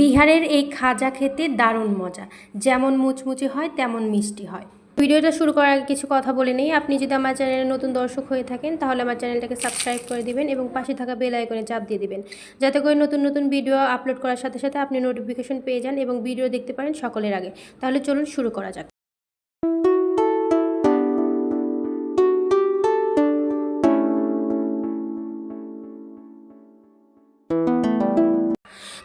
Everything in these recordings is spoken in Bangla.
বিহারের এই খাজা খেতে দারুণ মজা, যেমন মুচমুচে হয় তেমন মিষ্টি হয়। ভিডিওটা শুরু করার আগে কিছু কথা বলে নেই। আপনি যদি আমার চ্যানেলে নতুন দর্শক হয়ে থাকেন তাহলে আমার চ্যানেলটাকে সাবস্ক্রাইব করে দিবেন এবং পাশে থাকা বেল আইকনে চাপ দিয়ে দিবেন, যাতে করে নতুন নতুন ভিডিও আপলোড করার সাথে সাথে আপনি নোটিফিকেশন পেয়ে যান এবং ভিডিও দেখতে পারেন সকলের আগে। তাহলে চলুন শুরু করা যাক।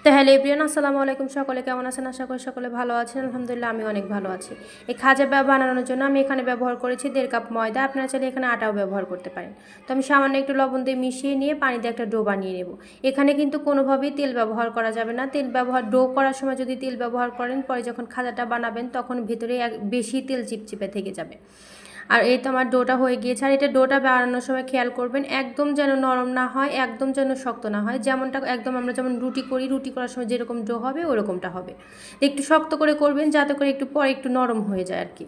তো হ্যালো এভরিওয়ান, আসসালামু আলাইকুম। সকলে কেমন আছেন? আশা করি সকলে ভালো আছেন। আলহামদুলিল্লাহ আমি অনেক ভালো আছি। এই খাজা বানানোর জন্য আমি এখানে ব্যবহার করেছি 1.5 কাপ ময়দা। আপনারা চাইলে এখানে আটাও ব্যবহার করতে পারেন। তো আমি সামান্য একটু লবণ দিয়ে মিশিয়ে নিয়ে পানি দিয়ে একটা ডো বানিয়ে নেব। এখানে কিন্তু কোনোভাবেই তেল ব্যবহার করা যাবে না। ডো করার সময় যদি তেল ব্যবহার করেন, পরে যখন খাজাটা বানাবেন তখন ভিতরে বেশি তেল চিপচিপে থেকে যাবে। আর এই তো আমার ডোটা হয়ে গিয়েছে। আর এটা ডোটা বানানোর সময় খেয়াল করবেন একদম যেন নরম না হয়, একদম যেন শক্ত না হয়। যেমনটা একদম আমরা যেমন রুটি করার সময় যেরকম ডো হবে ওরকমটা হবে। একটু শক্ত করে করবেন যাতে করে একটু পরে একটু নরম হয়ে যায় আর কি।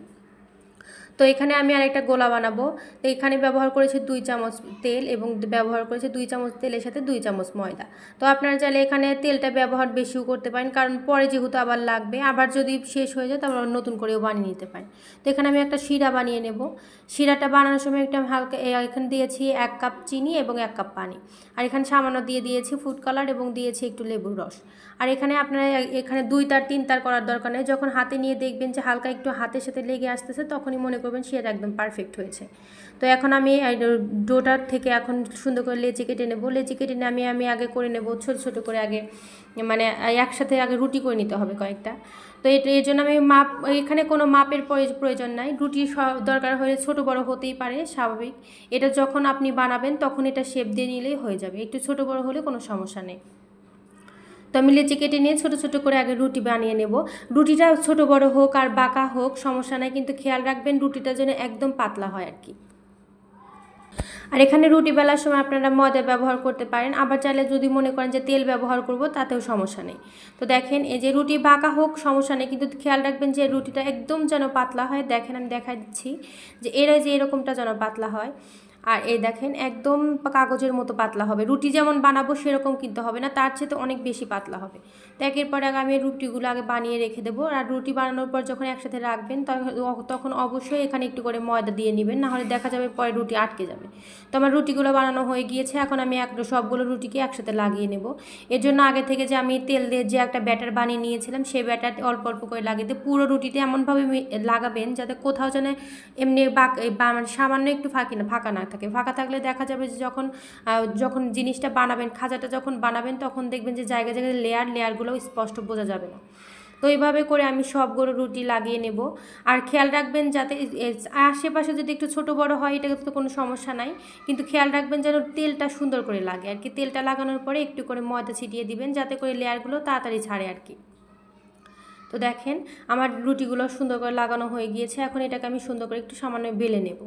তো এখানে আমি আরেকটা গোলা বানাবো। তো এখানে ব্যবহার করেছি 2 চামচ তেল এবং ব্যবহার করেছি 2 চামচ তেলের সাথে 2 চামচ ময়দা। তো আপনারা চাইলে এখানে তেলটা ব্যবহার বেশিও করতে পারেন, কারণ পরে যেহেতু আবার লাগবে, আবার যদি শেষ হয়ে যায় তারপর নতুন করেও বানিয়ে নিতে পারেন। তো এখানে আমি একটা শিরা বানিয়ে নেব। শিরাটা বানানোর সময় একটা হালকা এখানে দিয়েছি 1 কাপ চিনি এবং 1 কাপ পানি। আর এখানে সামান্য দিয়েছি ফুড কালার এবং দিয়েছি একটু লেবুর রস। আর এখানে আপনারা এখানে 2 তার 3 তার করার দরকার নেই। যখন হাতে নিয়ে দেখবেন যে হালকা একটু হাতের সাথে লেগে আসতেছে, তখনই মনে করবেন শিরাটা একদম পারফেক্ট হয়েছে। তো এখন আমি ডোটার থেকে এখন সুন্দর করে লেচি কেটে নেব। লেচি কেটে নিয়ে আমি আগে করে নেব ছোট ছোট করে, আগে মানে একসাথে আগে রুটি করে নিতে হবে কয়েকটা। তো এর জন্য আমি এখানে কোনো মাপের প্রয়োজন নাই। রুটি দরকার হলে ছোট বড় হতেই পারে, স্বাভাবিক। এটা যখন আপনি বানাবেন তখন এটা শেপ দিয়ে নিলেই হয়ে যাবে, একটু ছোট বড় হলে কোনো সমস্যা নেই। তো আমি লেচি কেটে নিয়ে ছোটো ছোটো করে আগে রুটি বানিয়ে নেব। রুটিটা ছোট বড় হোক আর বাঁকা হোক সমস্যা নাই, কিন্তু খেয়াল রাখবেন রুটিটা যেন একদম পাতলা হয় আর কি। আর এখানে রুটি বেলার সময় আপনারা ময়দা ব্যবহার করতে পারেন, আবার চাইলে যদি মনে করেন যে তেল ব্যবহার করব তাতেও সমস্যা নেই। তো দেখেন এই যে রুটি বাঁকা হোক সমস্যা নেই, কিন্তু খেয়াল রাখবেন যে রুটিটা একদম যেন পাতলা হয়। দেখেন আমি দেখাই দিচ্ছি যে এরকমটা যেন পাতলা হয়। আর এই দেখেন একদম কাগজের মতো পাতলা হবে। রুটি যেমন বানাবো সেরকম কিন্তু হবে না, তার চেয়ে তো অনেক বেশি পাতলা হবে। তো একের পর আগে আমি রুটিগুলো আগে বানিয়ে রেখে দেবো। আর রুটি বানানোর পর যখন একসাথে রাখবেন তখন অবশ্যই এখানে একটু করে ময়দা দিয়ে নেবেন, নাহলে দেখা যাবে পরে রুটি আটকে যাবে। তো আমার রুটিগুলো বানানো হয়ে গিয়েছে। এখন আমি সবগুলো রুটিকে একসাথে লাগিয়ে নেব। এর জন্য আগে থেকে যে আমি তেল দিয়ে যে একটা ব্যাটার বানিয়ে নিয়েছিলাম, সেই ব্যাটার অল্প অল্প করে লাগিয়ে দিয়ে পুরো রুটিতে এমনভাবে লাগাবেন যাতে কোথাও যেন এমনি মানে সামান্য একটু ফাঁকা না থাকে। ফাঁকা থাকলে দেখা যাবে যে যখন জিনিসটা বানাবেন, খাজাটা যখন বানাবেন, তখন দেখবেন যে জায়গায় জায়গায় লেয়ারগুলো স্পষ্ট বোঝা যাবে না। তো এইভাবে করে আমি সবগুলো রুটি লাগিয়ে নেব। আর খেয়াল রাখবেন যাতে আশেপাশে যদি একটু ছোট বড় হয় এটা তো কোনো সমস্যা নাই, কিন্তু খেয়াল রাখবেন যেন তেলটা সুন্দর করে লাগে আর কি। তেলটা লাগানোর পরে একটু করে ময়দা ছিটিয়ে দিবেন যাতে করে লেয়ারগুলো তাড়াতাড়ি ছাড়ে আর কি। তো দেখেন আমার রুটিগুলো সুন্দর করে লাগানো হয়ে গিয়েছে। এখন এটাকে আমি সুন্দর করে একটু সামান্য বেলে নেব।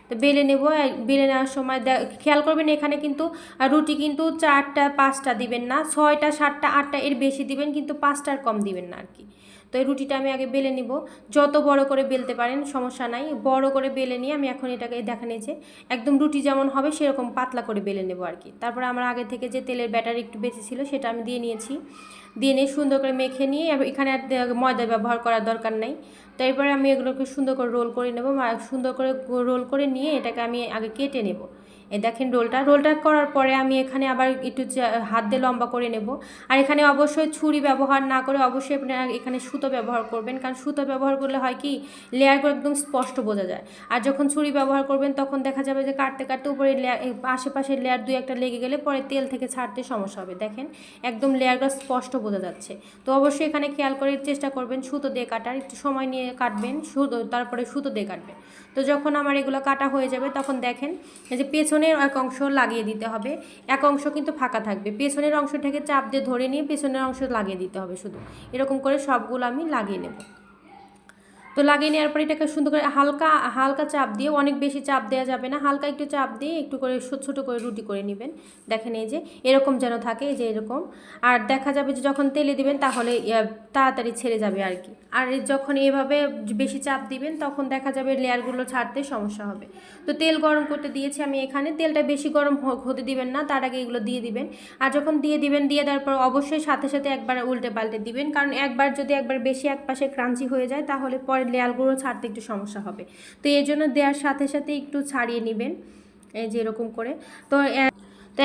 তো বেলে নেওয়ার সময় খেয়াল করবেন এখানে কিন্তু রুটি কিন্তু 4টা 5টা দিবেন না, 6টা 7টা 8টা এর বেশি দিবেন, কিন্তু 5টার কম দিবেন না আর কি। তো এই রুটিটা আমি আগে বেলে নিব। যত বড় করে বেলতে পারেন সমস্যা নাই, বড় করে বেলে নিয়ে আমি এখন এটাকে দেখেন এই যে একদম রুটি যেমন হবে সেরকম পাতলা করে বেলে নেব আর কি। তারপরে আমার আগে থেকে যে তেলের ব্যাটার একটু বেঁচে ছিল সেটা আমি দিয়ে নিয়েছি। দিয়ে নিয়ে সুন্দর করে মেখে নিয়ে এখানে আর ময়দা ব্যবহার করার দরকার নেই। তো এরপরে আমি এগুলোকে সুন্দর করে রোল করে নেব। সুন্দর করে রোল করে নিয়ে এটাকে আমি আগে কেটে নেব। এই দেখেন রোলটা করার পরে আমি এখানে আবার একটু হাত দিয়ে লম্বা করে নেব। আর এখানে অবশ্যই ছুরি ব্যবহার না করে অবশ্যই আপনারা এখানে সুতো ব্যবহার করবেন, কারণ সুতো ব্যবহার করলে হয় কি লেয়ারগুলো একদম স্পষ্ট বোঝা যায়। আর যখন ছুরি ব্যবহার করবেন তখন দেখা যাবে যে কাটতে কাটতে উপরে আশেপাশের লেয়ার 2-1টা লেগে গেলে পরে তেল থেকে ছাড়তে সমস্যা হবে। দেখেন একদম লেয়ারগুলো স্পষ্ট বোঝা যাচ্ছে। তো অবশ্যই এখানে খেয়াল করে চেষ্টা করবেন সুতো দিয়ে কাটার, একটু সময় নিয়ে কাটবেন, তারপরে সুতো দিয়ে কাটবেন। তো যখন আমার এগুলো কাটা হয়ে যাবে তখন দেখেন যে পেছনের এক অংশ লাগিয়ে দিতে হবে, এক অংশ কিন্তু ফাঁকা থাকবে। পেছনের অংশটাকে চাপ দিয়ে ধরে নিয়ে পেছনের অংশ লাগিয়ে দিতে হবে শুধু। এরকম করে সবগুলো আমি লাগিয়ে নেব। তো লাগিয়ে নেওয়ার পরে এটাকে সুন্দর করে হালকা হালকা চাপ দিয়ে, অনেক বেশি চাপ দেওয়া যাবে না, হালকা একটু চাপ দিয়ে একটু করে ছোটো করে রুটি করে নেবেন। দেখেন এই যে এরকম যেন থাকে, এই যে এরকম। আর দেখা যাবে যে যখন তেলে দিবেন তাহলে তাড়াতাড়ি ছেড়ে যাবে আর কি। আর যখন এভাবে বেশি চাপ দিবেন তখন দেখা যাবে লেয়ারগুলো ছাড়তে সমস্যা হবে। তো তেল গরম করতে দিয়েছি আমি এখানে, তেলটা বেশি গরম হতে দিবেন না, তার আগে এগুলো দিয়ে দিবেন। আর যখন দিয়ে দিবেন, দিয়ে দেওয়ার পর অবশ্যই সাথে সাথে একবার উল্টে পাল্টে দিবেন, কারণ একবার যদি একবার বেশি একপাশে ক্রাঞ্চি হয়ে যায় তাহলে পরে লেয়ারগুলো ছাড়তে একটু সমস্যা হবে। তো এই জন্য দেওয়ার সাথে সাথে একটু ছাড়িয়ে নেবেন, এই যে এরকম করে। তো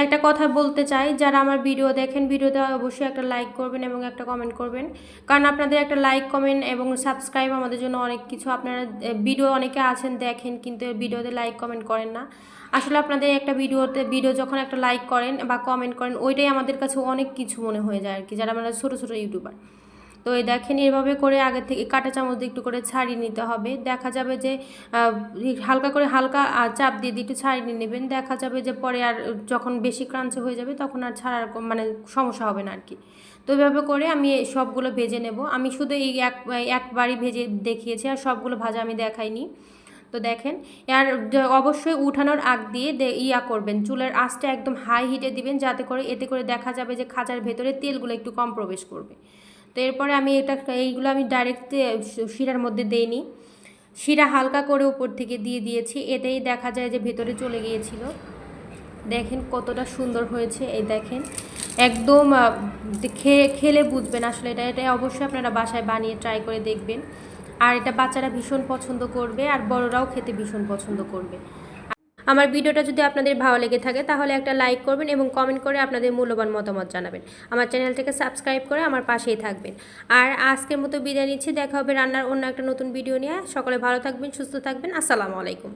একটা কথা বলতে চাই, যারা আমার ভিডিও দেখেন, ভিডিওতে অবশ্যই একটা লাইক করবেন এবং একটা কমেন্ট করবেন, কারণ আপনাদের একটা লাইক কমেন্ট এবং সাবস্ক্রাইব আমাদের জন্য অনেক কিছু। আপনারা ভিডিও অনেকে আছেন দেখেন কিন্তু ভিডিওতে লাইক কমেন্ট করেন না। আসলে আপনাদের একটা ভিডিও যখন একটা লাইক করেন বা কমেন্ট করেন, ওইটাই আমাদের কাছে অনেক কিছু মনে হয়ে যায় আর কি, যারা আমরা ছোটো ছোটো ইউটিউবার। তো এই দেখেন এভাবে করে আগে থেকে কাঁটা চামচ দিয়ে একটু করে ছাড়িয়ে নিতে হবে। দেখা যাবে যে হালকা করে হালকা চাপ দিয়ে একটু ছাড়িয়ে নেবেন, দেখা যাবে যে পরে আর যখন বেশি ক্রাঞ্চি হয়ে যাবে তখন আর ছাড়ার মানে সমস্যা হবে না আর কি। তো এইভাবে করে আমি সবগুলো ভেজে নেব। আমি শুধু এই একবারই ভেজে দেখিয়েছি, আর সবগুলো ভাজা আমি দেখাইনি। তো দেখেন, আর অবশ্যই উঠানোর আগ দিয়ে করবেন, চুলের আঁচটা একদম হাই হিটে দিবেন, যাতে করে এতে করে দেখা যাবে যে খাঁচার ভেতরে তেলগুলো একটু কম প্রবেশ করবে। তো এরপরে আমি এইগুলো আমি ডাইরেক্ট শিরার মধ্যে দেইনি, শিরা হালকা করে উপর থেকে দিয়ে দিয়েছি, এতেই দেখা যায় যে ভেতরে চলে গিয়েছিল। দেখেন কতটা সুন্দর হয়েছে, এই দেখেন একদম খেলে বুঝবেন আসলে এটা অবশ্যই আপনারা বাসায় বানিয়ে ট্রাই করে দেখবেন। আর এটা বাচ্চারা ভীষণ পছন্দ করবে, আর বড়রাও খেতে ভীষণ পছন্দ করবে। আমার ভিডিওটা যদি আপনাদের ভালো লেগে থাকে তাহলে একটা লাইক করবেন এবং কমেন্ট করে আপনাদের মূল্যবান মতামত জানাবেন। আমার চ্যানেলটাকে সাবস্ক্রাইব করে আমার পাশেই থাকবেন। আর আজকের মতো বিদায় নিচ্ছি, দেখা হবে রান্নার অন্য একটা নতুন ভিডিও নিয়ে। সকলে ভালো থাকবেন, সুস্থ থাকবেন। আসসালামু আলাইকুম।